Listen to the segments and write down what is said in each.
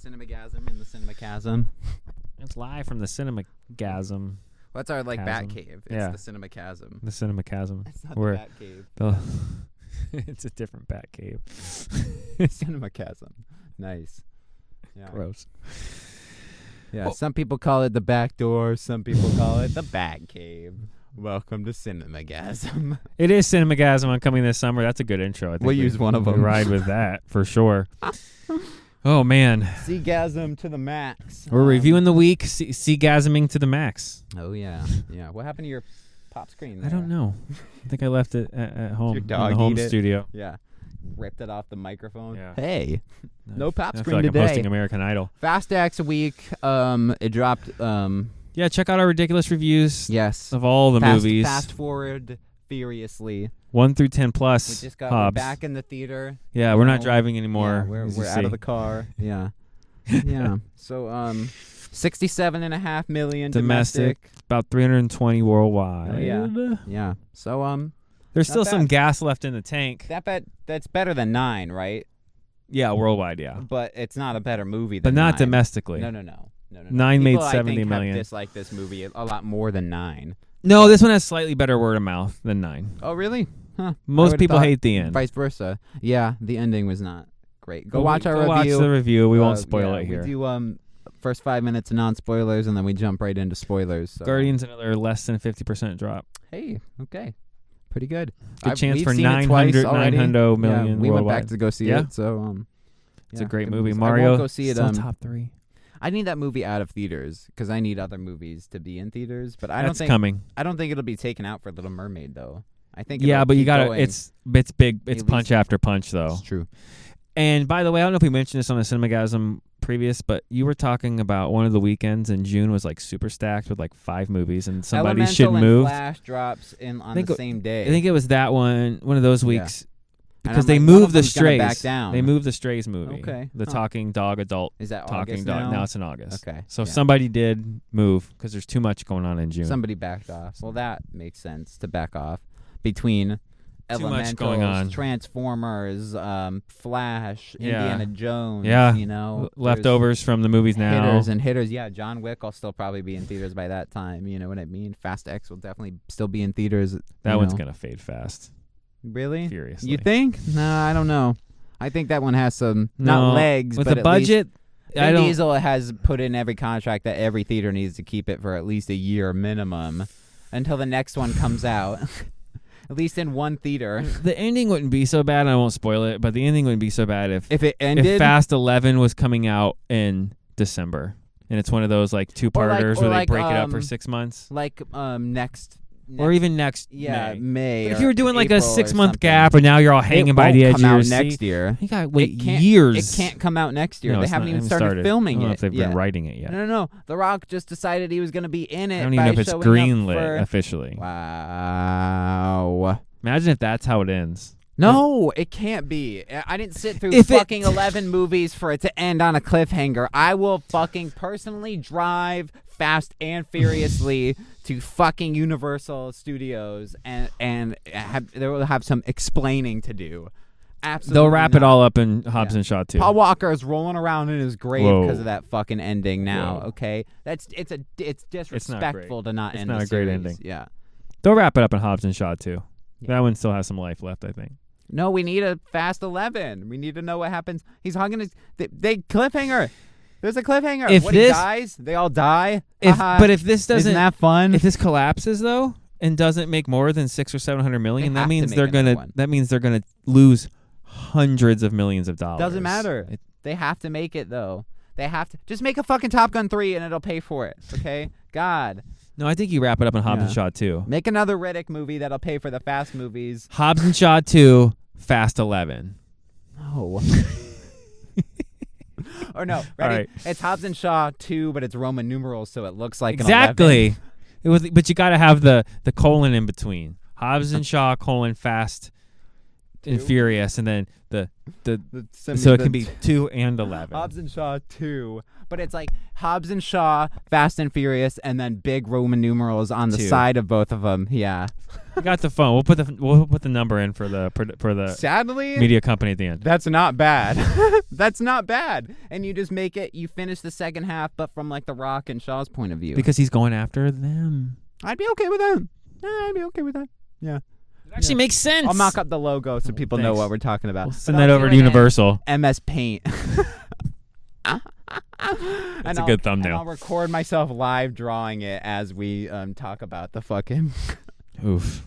Cinemagasm in the Cinemagasm. It's live from the Cinemagasm. What's our Chasm. Bat Cave? It's Yeah. the Cinemagasm. The Cinemagasm. It's not Where the Bat Cave. It's a different Bat Cave. Cinemagasm. Nice. Yeah. Gross. Yeah. Some people call it the back door. Some people call it the Bat Cave. Welcome to Cinemagasm. It is Cinemagasm on coming this summer. That's a good intro. I think We'll use one of them. Ride with that for sure. Oh man, Seagasm to the max. we're reviewing the week. Seagasming to the max. Oh yeah, yeah. What happened to your pop screen there? I don't know. I think I left it at home Your in dog the home eat it? studio. Yeah. Ripped it off the microphone. Yeah. Hey, no pop I feel screen like today. I'm hosting American Idol. Fast X week. It dropped. Yeah, check out our ridiculous reviews Yes. of all the movies. Fast forward furiously. 1 through 10 plus. We just got Hobbs. back in the theater. Yeah, you we're not know. driving anymore. Yeah, as you we're out of see. the car. Yeah. Yeah. So 67.5 million Domestic. About 320 worldwide. Oh, yeah. Yeah. So There's Not still some bad. gas left in the tank. that's better than 9, right? Yeah, worldwide, yeah. But it's not a better movie But than not 9. domestically. No. 9 made People, 70 I think, million. have disliked this movie a lot more than 9. No, this one has slightly better word of mouth than 9. Oh, really? Huh. I Most would've people thought hate the end. Vice versa. Yeah, the ending was not great. Go But watch our go review. watch the review. We won't spoil it here. We do first 5 minutes of non-spoilers, and then we jump right into spoilers. So. Guardians, another less than 50% drop. Hey, okay. Pretty good. Good chance we've for seen it twice 900 already. 900 million Yeah, we went worldwide. back to go see Yeah? it, so It's yeah, a great good movie. movies. I Mario, won't go see it. still top 3. I need that movie out of theaters because I need other movies to be in theaters. But I That's don't think coming. I don't think it'll be taken out for Little Mermaid though. I think Yeah, it'll but you keep gotta. going. It's big. It's At punch least- after punch, though. It's true. And by the way, I don't know if we mentioned this on the Cinemagasm previous, but you were talking about one of the weekends in June was like super stacked with like 5 movies, and somebody Elemental should and move. Flash drops in on think the it- same day. I think it was that one of those Yeah. weeks And because I'm they like, one of moved the them's gonna back Strays. down. They moved the Strays movie. Okay. The Huh. talking dog adult Is that talking August dog. now? Now it's in August. Okay. So yeah. somebody did move because there's too much going on in June. Somebody backed off. Well, that makes sense to back off between Too much Elementals, going on. Transformers, Flash, Yeah. Indiana Jones. Yeah. You know, Leftovers from the movies there's now. hitters and hitters. Yeah, John Wick will still probably be in theaters by that time. You know what I mean? Fast X will definitely still be in theaters. That one's gonna fade fast, Really? furiously. You think? No, I don't know. I think that one has some No, not legs, with but the at least budget? I Vin don't. Diesel has put in every contract that every theater needs to keep it for at least a year minimum until the next one comes out. At least in one theater. The ending wouldn't be so bad. I won't spoil it, but the ending wouldn't be so bad if If it ended, if Fast 11 was coming out in December, and it's one of those like two-parters where they break it up for 6 months, like next or even next yeah, May. May. But if or you were doing like a April or 6-month something. gap, and now you're all hanging it by the won't edge come of your out seat, next year. you gotta wait It can't, years. It can't come out next year. No, They it's haven't not- even started started filming I don't know it if they've yet. been writing it yet. No. The Rock just decided he was going to be in it. I don't by even know if it's showing up greenlit for- officially. Wow. Imagine if that's how it ends. No, it can't be. I didn't sit through If it- fucking 11 movies for it to end on a cliffhanger. I will fucking personally drive Fast and Furiously to fucking Universal Studios and they will have some explaining to do. Absolutely. They'll wrap it not. all up in Hobbs Yeah. and Shaw too. Paul Walker is rolling around in his grave Whoa. because of that fucking ending now, Whoa. okay? It's disrespectful to not It's end not the a great series. ending. Yeah. They'll wrap it up in Hobbs and Shaw too. Yeah. That one still has some life left, I think. No, we need a Fast 11. We need to know what happens. He's hugging his... They cliffhanger. There's a cliffhanger. If he this- dies, they all die. But if this doesn't, Isn't that fun? if this collapses though, and doesn't make more than 600 or 700 million, They that have to means make they're another gonna. one. That means they're gonna lose hundreds of millions of dollars. Doesn't matter. They have to make it, though. They have to... Just make a fucking Top Gun 3 and it'll pay for it, okay? God. No, I think you wrap it up in Hobbs and Yeah. Shaw 2. Make another Riddick movie that'll pay for the Fast movies. Hobbs and Shaw 2, Fast 11. No. Or no, ready? right. It's Hobbs and Shaw 2, but it's Roman numerals, so it looks like an 11. Exactly. But you got to have the colon in between. Hobbs and Shaw : Fast and Furious, and then the so so it can be 2 and 11. Hobbs and Shaw 2, but it's like Hobbs and Shaw, Fast and Furious, and then big Roman numerals on the 2. side of both of them. Yeah. I got the phone. We'll put the number in for the Sadly, media company at the end. that's not bad. That's not bad. And you just make it. You finish the second half, but from like The Rock and Shaw's point of view. Because he's going after them. I'd be okay with that. I'd be okay with that. Yeah. It actually makes sense. I'll mock up the logo so people know Thanks. what we're talking about. We'll send that over to Universal. MS Paint. That's a good thumbnail. And I'll record myself live drawing it as we talk about the fucking. Oof.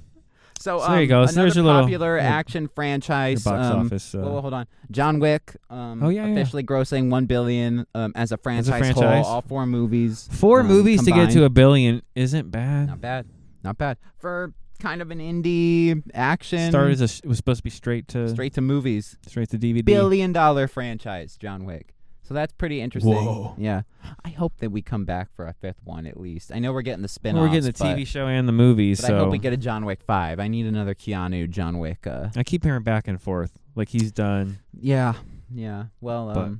So there you go. So another there's your little popular action franchise. your box office. Well, hold on. John Wick. Officially grossing $1 billion as a franchise. Whole, all 4 movies. 4 movies combined. to get to $1 billion isn't bad. Not bad. Not bad for kind of an indie action. Started as it was supposed to be straight to movies. straight to DVD. $1 billion franchise. John Wick. So that's pretty interesting. Whoa. Yeah. I hope that we come back for a 5th one at least. I know we're getting the spin-offs. We're getting the TV show and the movies. But So I hope we get a John Wick 5. I need another Keanu John Wick. I keep hearing back and forth. Like he's done. Yeah. Well, But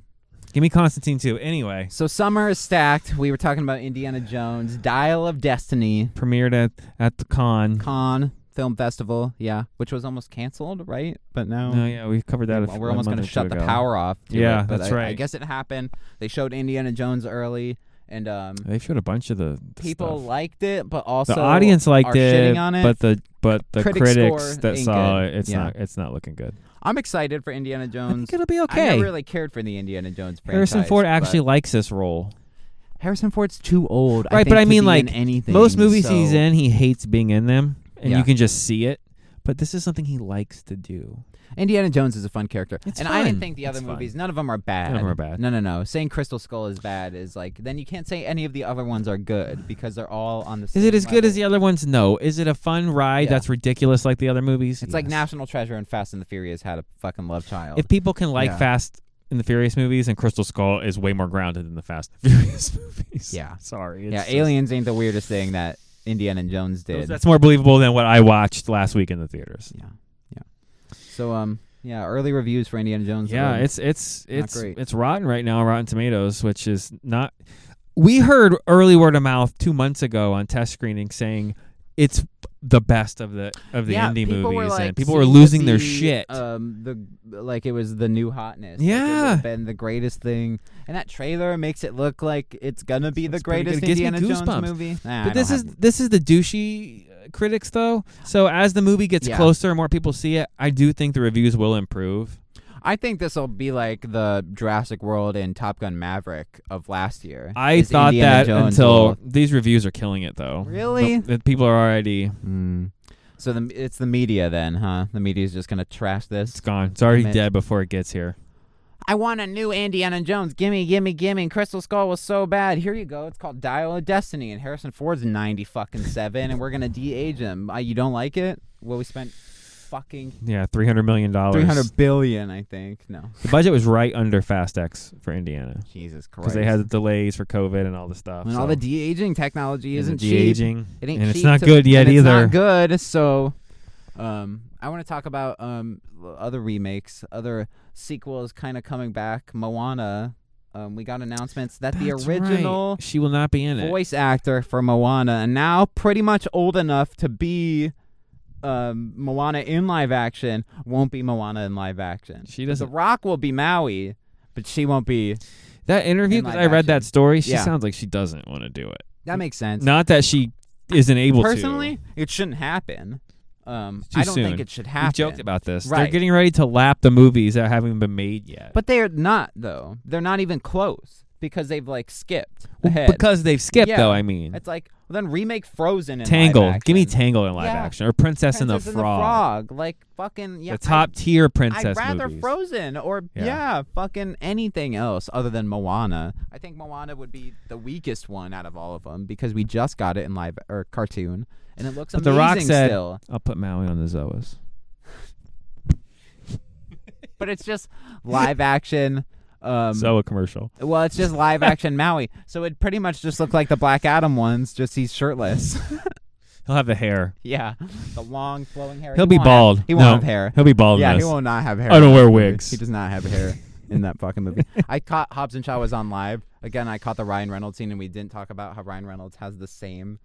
give me Constantine too. Anyway. So summer is stacked. We were talking about Indiana Jones, Dial of Destiny. Premiered at the Con Film Festival, which was almost canceled, right? But now No, yeah, we covered that. we're almost going to shut the power off. Yeah, but that's right. I guess it happened. They showed Indiana Jones early, and They showed a bunch of the people stuff. liked it, but also The audience liked are it, shitting on it. but the Critic critics score that ain't saw good. it, Yeah. it's not looking good. I'm excited for Indiana I Jones. think it'll be I okay. never really cared for the Indiana Jones franchise. Harrison Ford but actually likes this role. Harrison Ford's too old. Right, think, but I to mean, be like, in anything, Most movies so- he's in, he hates being in them, and Yeah. you can just see it. But this is something he likes to do. Indiana Jones is a fun character. It's and fun. I didn't think the other It's fun. movies, none of them are bad. None of them are bad. No. Saying Crystal Skull is bad is like, then you can't say any of the other ones are good because they're all on the same Is it as good level. as the other ones? No. Is it a fun ride Yeah. that's ridiculous like the other movies? It's like Yes. National Treasure and Fast and the Furious had a fucking love child. If people can like Yeah. Fast and the Furious movies, and Crystal Skull is way more grounded than the Fast and Furious movies. Yeah. Sorry. yeah, It's Aliens ain't the weirdest thing that Indiana Jones did. That's more believable than what I watched last week in the theaters. Yeah. So early reviews for Indiana Jones. Yeah, are it's great. it's rotten right now on Rotten Tomatoes, which is not. We heard early word of mouth 2 months ago on test screening saying it's the best of the indie people movies, were like, and people were seemed to losing their be, shit. It was the new hotness. Like, it Yeah. would have been the greatest thing, and that trailer makes it look like it's gonna be the It's pretty greatest good. It gives me Indiana Jones goosebumps. movie. Nah, But this is the douchey critics though. So as the movie gets Yeah. closer and more people see it, I do think the reviews will improve. I think this will be like the Jurassic World and Top Gun Maverick of last year. I thought Indiana that Jones until will- these reviews are killing it though. Really? The people are already So it's the media then, huh? The media's just gonna trash it's this. gone. It's already Damn it. dead before it gets here. I want a new Indiana Jones. Gimme. And Crystal Skull was so bad. Here you go. It's called Dial of Destiny, and Harrison Ford's 90-7, and we're gonna de-age him. You don't like it? Well, we spent fucking Yeah, $300 million. $300 billion, I think. No, The budget was right under Fast X for Indiana Jesus Christ. because they had the delays for COVID and all the stuff. and so. all the de-aging technology And the isn't cheap. de-aging, It ain't and cheap it's not to- good yet and either. It's not good. So, I want to talk about other remakes, other sequels, kind of coming back. Moana. We got announcements that the That's original right. She will not be in it. voice actor for Moana, and now pretty much old enough to be Moana in live action, won't be Moana in live action. She The doesn't. Rock will be Maui, but she won't be. That interview, in because live I read that action. story, she Yeah. sounds like she doesn't want to do it. That makes sense. Not that she isn't able Personally, it shouldn't happen. too I don't soon. think it should We happen. joked about this. They're Right. getting ready to lap the movies that haven't been made yet. But they're not, though. They're not even close because they've like skipped Well, ahead. because they've skipped, Yeah. though. I mean, It's like, well, then remake Frozen in Tangled. live action. Give me Tangled in live Yeah. action, or Princess and the Princess Frog. Like fucking The top tier princess I'd rather movies. Frozen or Yeah. fucking anything else other than Moana. I think Moana would be the weakest one out of all of them because we just got it in live or cartoon and it looks But amazing The Rock said, still. I'll put Maui on the Zoas. But it's just live action. Zoa commercial. Well, it's just live action Maui, so it pretty much just looked like the Black Adam ones. Just he's shirtless. He'll have the hair. Yeah, the long flowing hair. He'll be won't bald. He won't have hair. He'll be bald. Yeah, in he this. will not have hair. I don't in wear that movie. wigs. He does not have hair in that fucking movie. I caught Hobbs and Shaw was on live. Again, I caught the Ryan Reynolds scene, and we didn't talk about how Ryan Reynolds has the same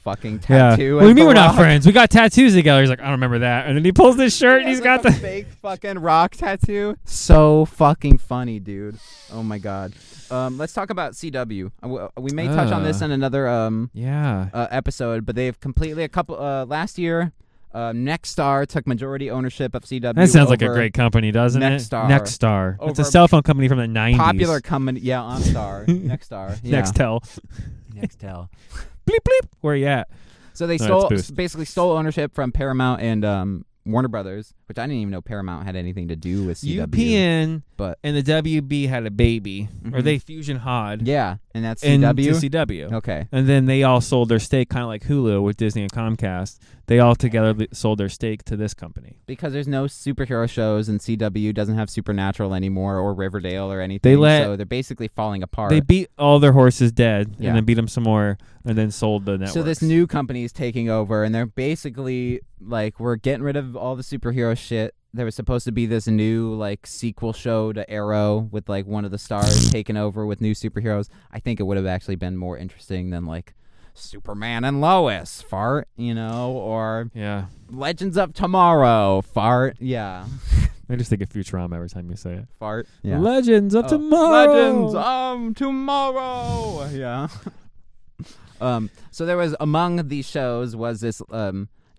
fucking tattoo. What do you mean The we're not Rock. friends? We got tattoos together. He's like, I don't remember that. And then he pulls this shirt and he's got like the a fake fucking rock tattoo. So fucking funny, dude. Oh my god. Let's talk about CW. We may touch on this in another episode, but they've completely last year. Nexstar took majority ownership of CW. That sounds like a great company, doesn't Nexstar. it? Nexstar. It's a Over cell phone company from the 90s. Popular company. Yeah, OnStar. Nexstar. Yeah. Nextel. Nextel. Bleep, bleep. Where you at? So they basically stole ownership from Paramount and Warner Brothers, which I didn't even know Paramount had anything to do with CW. UPN but and the WB had a baby, or Mhm. they fusion hod. Yeah, and that's into CW. CW. Okay. And then they all sold their stake, kind of like Hulu with Disney and Comcast. They all together sold their stake to this company. Because there's no superhero shows and CW doesn't have Supernatural anymore or Riverdale or anything. So they're basically falling apart. They beat all their horses dead Yeah. and then beat them some more and then sold the network. So this new company is taking over, and they're basically like, we're getting rid of all the superhero shit. There was supposed to be this new like sequel show to Arrow with like one of the stars taking over with new superheroes. I think it would have actually been more interesting than like Superman and Lois, fart, or Legends of Tomorrow, fart, yeah. I just think of Futurama every time you say it. Fart, yeah. Legends of Tomorrow. Legends of Tomorrow, yeah. So there was, among these shows was this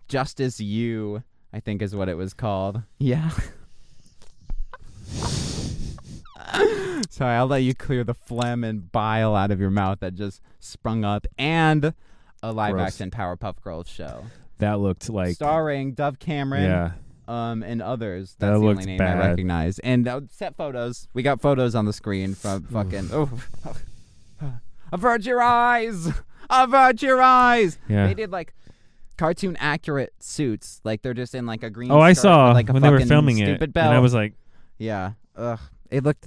Justice U, I think is what it was called. Yeah. Sorry, I'll let you clear the phlegm and bile out of your mouth that just sprung up. And a live-action Powerpuff Girls show. That looked like... Starring Dove Cameron. Yeah. And others. That That's the only looked name bad. I recognize. And set photos. We got photos on the screen from fucking... Avert your eyes! Avert your eyes! Yeah. They did like cartoon accurate suits. Like they're just in like a green I skirt saw with, like, a when they were fucking filming it. stupid belt. And I was like... Yeah. Ugh. It looked...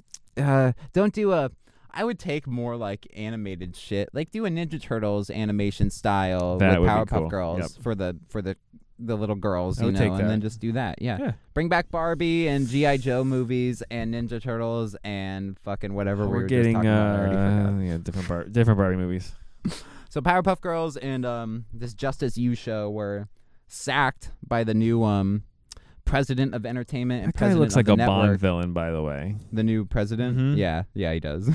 don't do a... I would take more like animated shit. Like do a Ninja Turtles animation style That with would be Powerpuff cool. Girls Yep. for the little girls, I would take and that. then just do that. Yeah. Yeah. Bring back Barbie and G.I. Joe movies and Ninja Turtles and fucking whatever we were getting just talking about. I already forgot. different Barbie movies. So Powerpuff Girls and this Justice U show were sacked by the new president of entertainment and That guy president looks of like the a network. Bond villain, by the way. The new president? Mhm. Yeah, he does.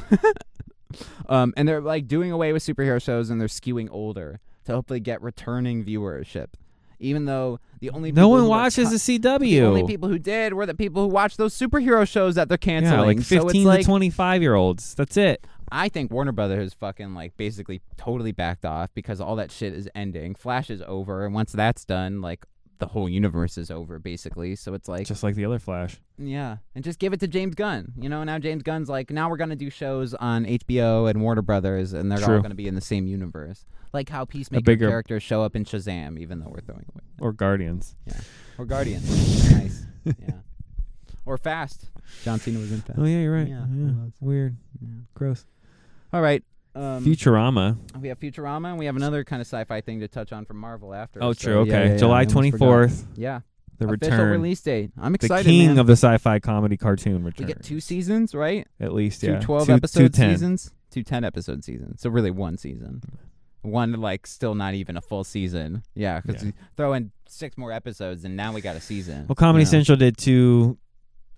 And they're like doing away with superhero shows, and they're skewing older to hopefully get returning viewership. Even though the only No people one who watches are the CW. the only people who did were the people who watched those superhero shows that they're canceling. Yeah, like 15 so it's like, to 25-year-olds. That's it. I think Warner Brothers fucking like basically totally backed off because all that shit is ending. Flash is over, and once that's done, like the whole universe is over basically. So it's like Just like the other Flash. yeah, and just give it to James Gunn. Now James Gunn's like, now we're gonna do shows on HBO and Warner Brothers, and they're all True. gonna be in the same universe. Like how Peacemaker bigger- characters show up in Shazam, even though we're throwing away. Or Guardians. Yeah, or Guardians. Nice. Yeah, or Fast. John Cena was in Fast. Oh, yeah, you're right. Yeah, Yeah. he was. Weird. Yeah. Gross. All right. Futurama. We have Futurama, and we have another kind of sci-fi thing to touch on from Marvel after. Oh, so true. yeah, Okay. yeah, July I almost 24th. forgot. Yeah. The Official return. release date. I'm The excited, king man. of the sci-fi comedy cartoon We returns. get 2 seasons, right? At least, Two yeah. 12-episode 10. seasons? 2 10-episode seasons. So really 1 season. One, like, still not even a full season. Yeah, because Yeah. you throw in 6 more episodes, and now we got a season. Well, Comedy you know? Central did 2,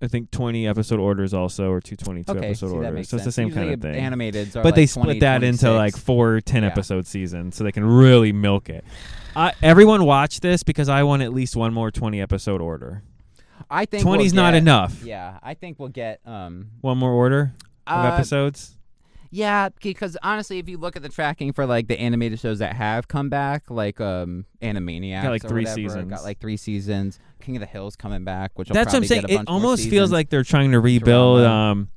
I think, 20-episode orders also, or 2 Okay, 22-episode see, that orders. makes So it's the sense. same Usually kind of thing. Animateds are But like they 20, split that into 26. like 4 Yeah. 10-episode seasons so they can really milk it. Everyone watch this because I want at least one more 20-episode order. I think 20's we'll not get- enough. Yeah, I think we'll get... One more order of episodes? Yeah, because honestly, if you look at the tracking for like the animated shows that have come back, like Animaniacs, Got, like, or 3 whatever, seasons. Got like 3 seasons. King of the Hill's coming back, which will That's what I'm probably saying. get a It bunch more almost feels seasons. like they're trying to rebuild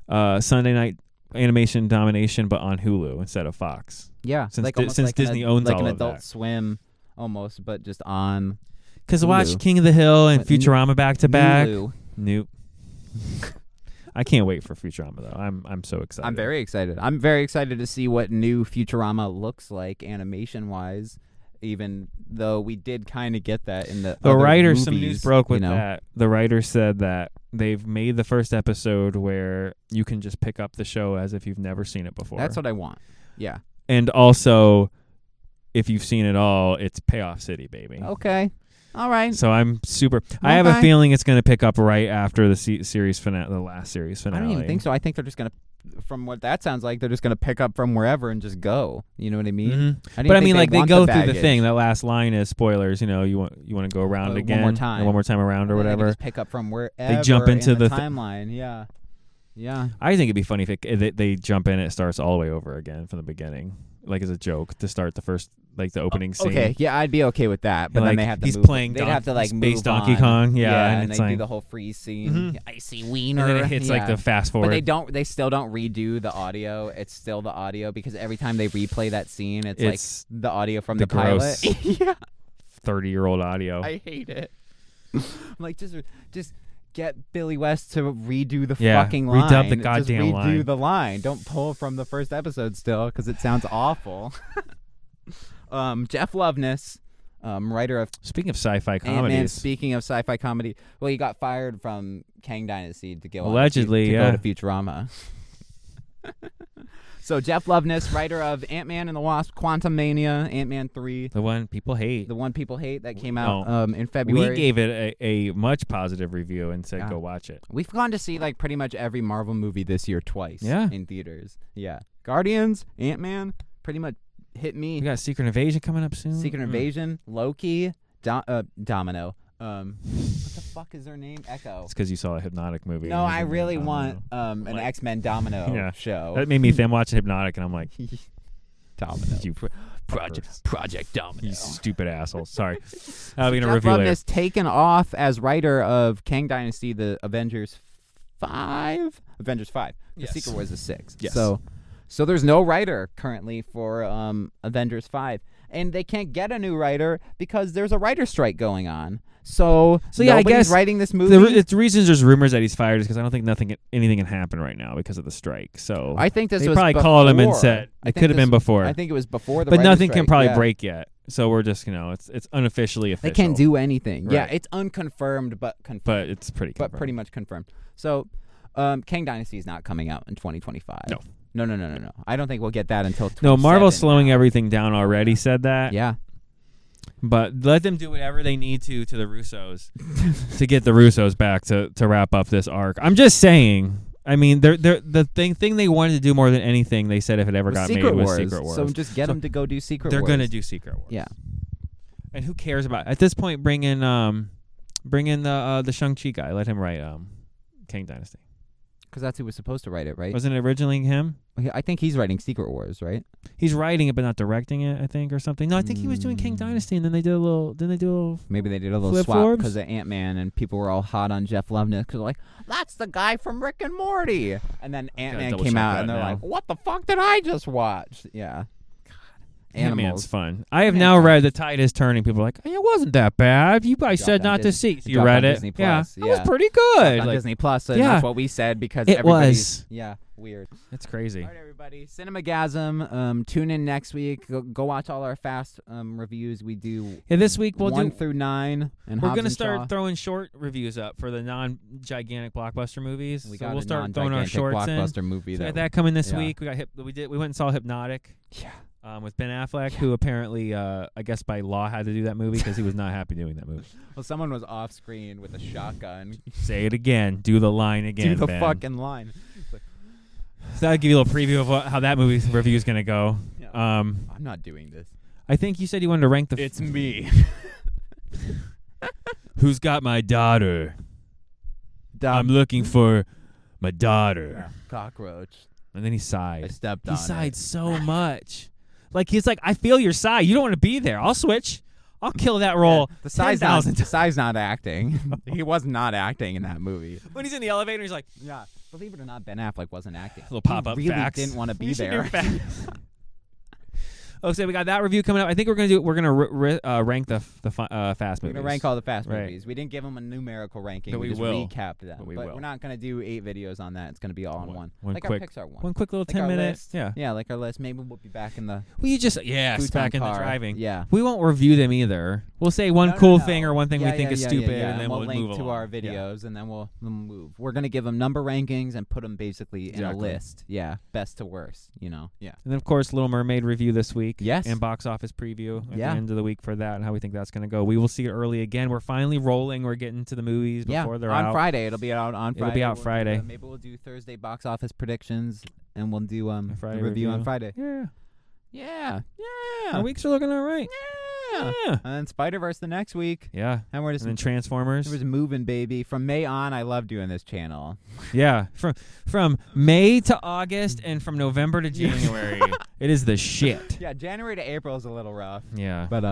Sunday night animation domination, but on Hulu instead of Fox. yeah, since like Di- almost since like Disney an, owns like all an of Adult that. Swim, almost, but just on Because watch Hulu. King of the Hill and But Futurama back to back. Hulu. Nope. I can't wait for Futurama though. I'm so excited. I'm very excited. I'm very excited to see what new Futurama looks like animation wise. even though we did kind of get that in the writer. movies, Some news broke with you know? that. The writer said that they've made the first episode where you can just pick up the show as if you've never seen it before. That's what I want. Yeah. And also, if you've seen it all, it's Payoff City, baby. Okay. All right. So I'm super. I have a feeling it's going to pick up right after the series finale, the last series finale. I don't even think so. I think they're just gonna, from what that sounds like, they're just gonna pick up from wherever and just go. You know what I mean? Mm-hmm. But I mean, like they go through the thing. That last line is spoilers. You know, you want to go around again, one more time around or whatever. They just pick up from wherever they jump into in the timeline. Yeah. Yeah. I think it'd be funny if they jump in. It starts all the way over again from the beginning, like as a joke to start the first. Like the opening scene. Okay, yeah, I'd be okay with that. But and then like, they have to he's move. playing They'd have to like Space move Donkey on. Kong. Yeah, and it's they like, do the whole freeze scene. Icy wiener. And then it hits like the fast forward. But they still don't redo the audio. It's still the audio because every time they replay that scene, it's like the audio from the pilot. Yeah. 30-year-old audio. I hate it. I'm like just get Billy West to redo the fucking line. Redub the goddamn just redo line. the line. Don't pull from the first episode still because it sounds awful. Jeff Loveness, writer of Speaking of sci-fi Ant-Man, comedies. speaking of sci-fi comedy, well, he got fired from Kang Dynasty to go Allegedly, go to Futurama. So Jeff Loveness, writer of Ant-Man and the Wasp, Quantumania, Ant-Man 3, The one people hate. the one people hate that came out in February. We gave it a much positive review and said go watch it. We've gone to see like pretty much every Marvel movie this year twice in theaters. Yeah. Guardians, Ant-Man, pretty much hit me. We got Secret Invasion coming up soon. Secret Invasion, Loki, Domino. What the fuck is their name? Echo. It's because you saw a Hypnotic movie. No, I really want an X-Men Domino show. That made me think watch Hypnotic, and I'm like, Domino. you Project Domino. You stupid asshole. Sorry. I'll be in a Jeff review later. Loveness taken off as writer of Kang Dynasty, the Avengers 5. Avengers 5. The Secret Wars is 6. Yes. So there's no writer currently for Avengers 5. And they can't get a new writer because there's a writer strike going on. So yeah, I guess writing this movie. The reasons there's rumors that he's fired is because I don't think anything can happen right now because of the strike. So I think this they was probably before. called him and said it could have been before. I think it was before the but writer nothing strike, can probably break yet. So we're just it's unofficially official. They can't do anything. Right. Yeah, it's unconfirmed but confirmed. But it's pretty much confirmed. So Kang Dynasty is not coming out in 2025. No. No. I don't think we'll get that until No, Marvel's slowing everything down already, said that. Yeah. But let them do whatever they need to the Russos to get the Russos back to wrap up this arc. I'm just saying. I mean, the thing they wanted to do more than anything, they said if it ever got made was Secret Wars. So just get them to go do Secret Wars. They're going to do Secret Wars. Yeah. And who cares about at this point? Bring in the Shang-Chi guy. Let him write Kang Dynasty. Because that's who was supposed to write it, right? Wasn't it originally him? I think he's writing Secret Wars, right? He's writing it, but not directing it, I think, or something. No, I think he was doing Kang Dynasty, and then they did a little. Maybe they did a little Flip swap Forbes? because of Ant-Man, and people were all hot on Jeff Loveness because like, that's the guy from Rick and Morty. And then Ant-Man came out, and they're like, what the fuck did I just watch? Yeah. Ant-Man's fun. I have now read The Tide is Turning. People are like, it wasn't that bad. You guys said not to see. You read it? Disney Yeah. Plus. It was pretty good. On Like, Disney Plus, and yeah. that's what we said because It everybody's... was. Yeah, weird. It's crazy. All right, everybody. Cinemagasm. Tune in next week. Go watch all our fast reviews. We do This week we'll 1 do through 9. And We're Hobbs going to and start Shaw. throwing short reviews up for the non-gigantic blockbuster movies. We so got we'll a start throwing our non-gigantic shorts in. blockbuster movie. So that coming this yeah. week. We went and saw Hypnotic. Yeah. With Ben Affleck, who apparently, I guess by law had to do that movie because he was not happy doing that movie. Well, someone was off screen with a shotgun. Say it again. Do the line again, Do the Ben. fucking line. So that'll give you a little preview of how that movie's review is going to go. Yeah. I'm not doing this. I think you said you wanted to rank the... It's me. Who's got my daughter? I'm looking for my daughter. Cockroach. And then he I sighed. stepped He on sighed it. so much. Like, he's like, I feel your sigh. You don't want to be there. I'll switch. I'll kill that role. The side's 10,000 not acting. He was not acting in that movie. When he's in the elevator, he's like, Yeah. Believe it or not, Ben Affleck wasn't acting. Little pop-up he really facts. didn't want to be We should do there. So we got that review coming up. I think we're gonna rank the Fast We're movies. gonna rank all the Fast Right. movies. We didn't give them a numerical ranking. But we just will. recapped them. But we But will. we're not gonna do 8 videos on that. It's gonna be all in one. One Like quick, our Pixar one. one quick little Like our 10-minute. list. Yeah. Yeah, like our list. Maybe we'll be back in the We just back in the car. driving. Yeah. We won't review them either. We'll say one cool thing or one thing we think is stupid, and then we'll we'll link move to along. our videos, and then we'll move. We're gonna give them number rankings and put them basically in a Exactly. list. Yeah, best to worst. Yeah. And then, of course, Little Mermaid review this week. Yes. And box office preview at Yeah. the end of the week for that and how we think that's going to go. We will see it early again. We're finally rolling. We're getting to the movies before they're on out. Friday. It'll be out on Friday. It'll be out We'll Friday. maybe we'll do Thursday box office predictions, and we'll do Friday the review on review. Friday. Yeah. Yeah. Our weeks are looking all right. Yeah. Yeah. And then Spider-Verse the next week. Yeah. And we're just And then Transformers. it was moving, baby. From May on, I love doing this channel. Yeah. From May to August and from November to January. It is the shit. Yeah, January to April is a little rough. Yeah. But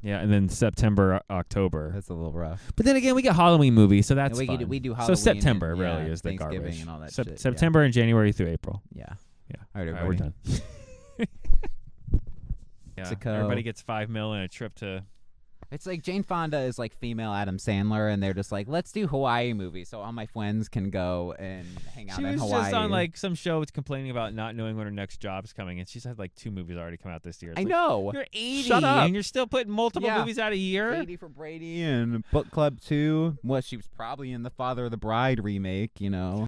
Yeah, and then September, October. that's a little rough. But then again, we get Halloween movies, so that's And fun. we do So Halloween September and, really is the Thanksgiving garbage. and all that shit. Yeah. September and January through April. Yeah. Yeah. All right, All right, we're everybody. done. Yeah, Mexico. everybody gets $5 million and a trip to. It's like Jane Fonda is like female Adam Sandler, and they're just like, let's do Hawaii movies so all my friends can go and hang out She in was Hawaii. just on like some show complaining about not knowing when her next job's coming, and she's had like 2 movies already come out this year. It's I like, know. You're 80, Shut up. and you're still putting multiple Yeah. movies out a year. Brady for Brady and Book Club 2. Well, she was probably in the Father of the Bride remake,